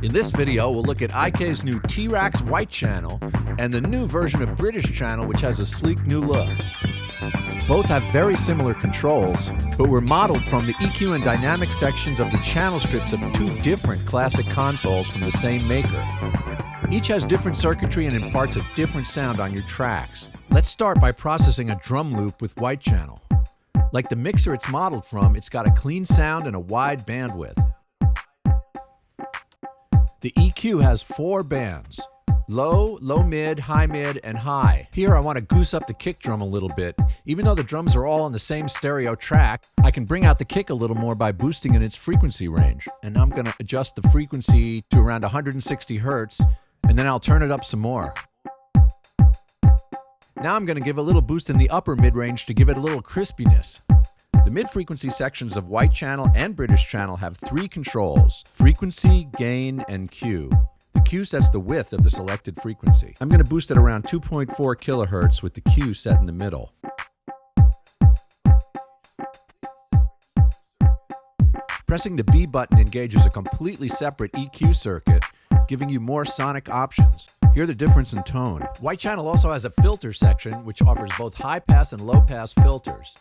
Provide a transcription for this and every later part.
In this video, we'll look at IK's new T-RackS white channel and the new version of British channel, which has a sleek new look. Both have very similar controls, but were modeled from the EQ and dynamic sections of the channel strips of two different classic consoles from the same maker. Each has different circuitry and imparts a different sound on your tracks. Let's start by processing a drum loop with white channel. Like the mixer it's modeled from, it's got a clean sound and a wide bandwidth. The EQ has 4 bands: low, low mid, and high. Here I want to goose up the kick drum a little bit. Even though the drums are all on the same stereo track, I can bring out the kick a little more by boosting in its frequency range. And I'm going to adjust the frequency to around 160 Hertz, and then I'll turn it up some more. Now I'm going to give a little boost in the upper mid-range to give it a little crispiness. The mid-frequency sections of white channel and British channel have 3 controls: frequency, gain, and Q. The Q sets the width of the selected frequency. I'm going to boost it around 2.4 kilohertz with the Q set in the middle. Pressing the B button engages a completely separate EQ circuit, giving you more sonic options. Hear the difference in tone. White channel also has a filter section, which offers both high-pass and low-pass filters.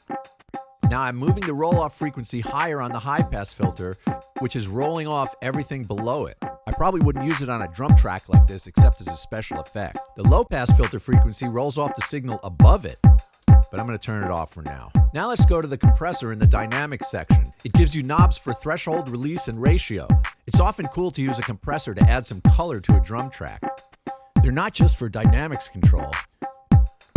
Now I'm moving the roll-off frequency higher on the high-pass filter, which is rolling off everything below it. I probably wouldn't use it on a drum track like this except as a special effect. The low-pass filter frequency rolls off the signal above it, but I'm going to turn it off for now. Now let's go to the compressor in the dynamics section. It gives you knobs for threshold, release, and ratio. It's often cool to use a compressor to add some color to a drum track. They're not just for dynamics control.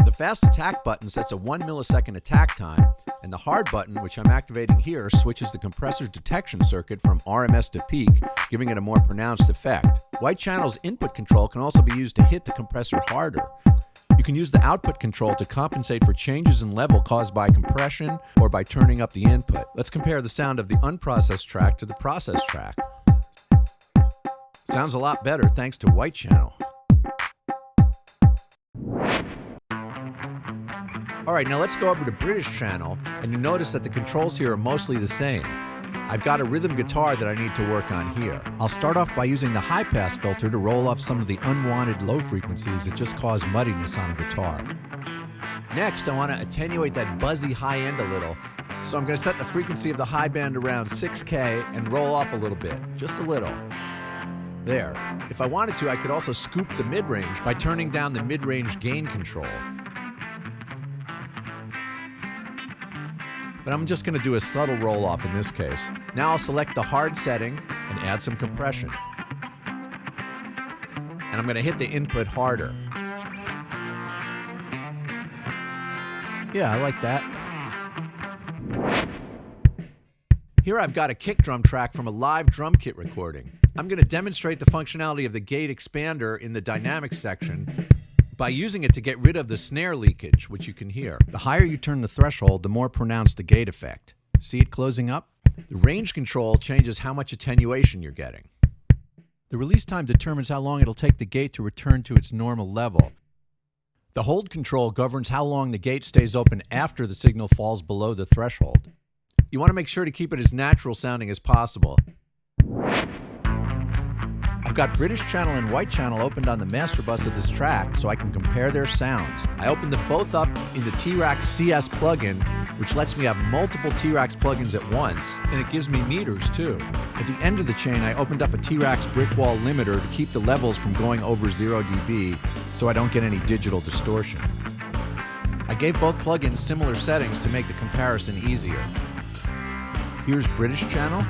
The fast attack button sets a 1 millisecond attack time, and the hard button, which I'm activating here, switches the compressor's detection circuit from RMS to peak, giving it a more pronounced effect. White channel's input control can also be used to hit the compressor harder. You can use the output control to compensate for changes in level caused by compression or by turning up the input. Let's compare the sound of the unprocessed track to the processed track. Sounds a lot better thanks to white channel. Alright, now let's go over to British channel, and you notice that the controls here are mostly the same. I've got a rhythm guitar that I need to work on here. I'll start off by using the high-pass filter to roll off some of the unwanted low frequencies that just cause muddiness on a guitar. Next, I want to attenuate that buzzy high end a little, so I'm going to set the frequency of the high band around 6K and roll off a little bit, just a little. There. If I wanted to, I could also scoop the mid-range by turning down the mid-range gain control. But I'm just going to do a subtle roll-off in this case. Now I'll select the hard setting and add some compression. And I'm going to hit the input harder. Yeah, I like that. Here I've got a kick drum track from a live drum kit recording. I'm going to demonstrate the functionality of the gate expander in the dynamics section by using it to get rid of the snare leakage, which you can hear. The higher you turn the threshold, the more pronounced the gate effect. See it closing up? The range control changes how much attenuation you're getting. The release time determines how long it'll take the gate to return to its normal level. The hold control governs how long the gate stays open after the signal falls below the threshold. You want to make sure to keep it as natural sounding as possible. I've got British channel and white channel opened on the master bus of this track so I can compare their sounds. I opened them both up in the T-RackS CS plugin, which lets me have multiple T-RackS plugins at once, and it gives me meters too. At the end of the chain, I opened up a T-RackS brick wall limiter to keep the levels from going over 0 dB so I don't get any digital distortion. I gave both plugins similar settings to make the comparison easier. Here's British channel.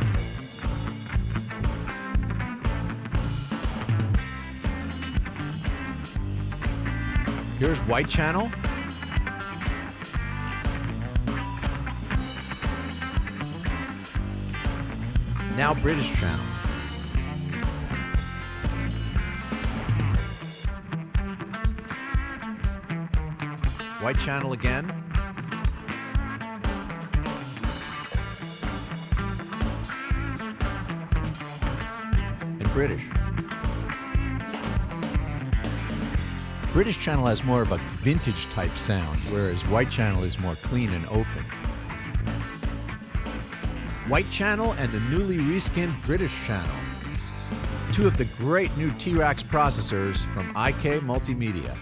Here's white channel. Now British channel. White channel again. And British. British channel has more of a vintage type sound, whereas white channel is more clean and open. White Channel and the newly reskinned British Channel. Two of the great new T-RackS processors from IK Multimedia.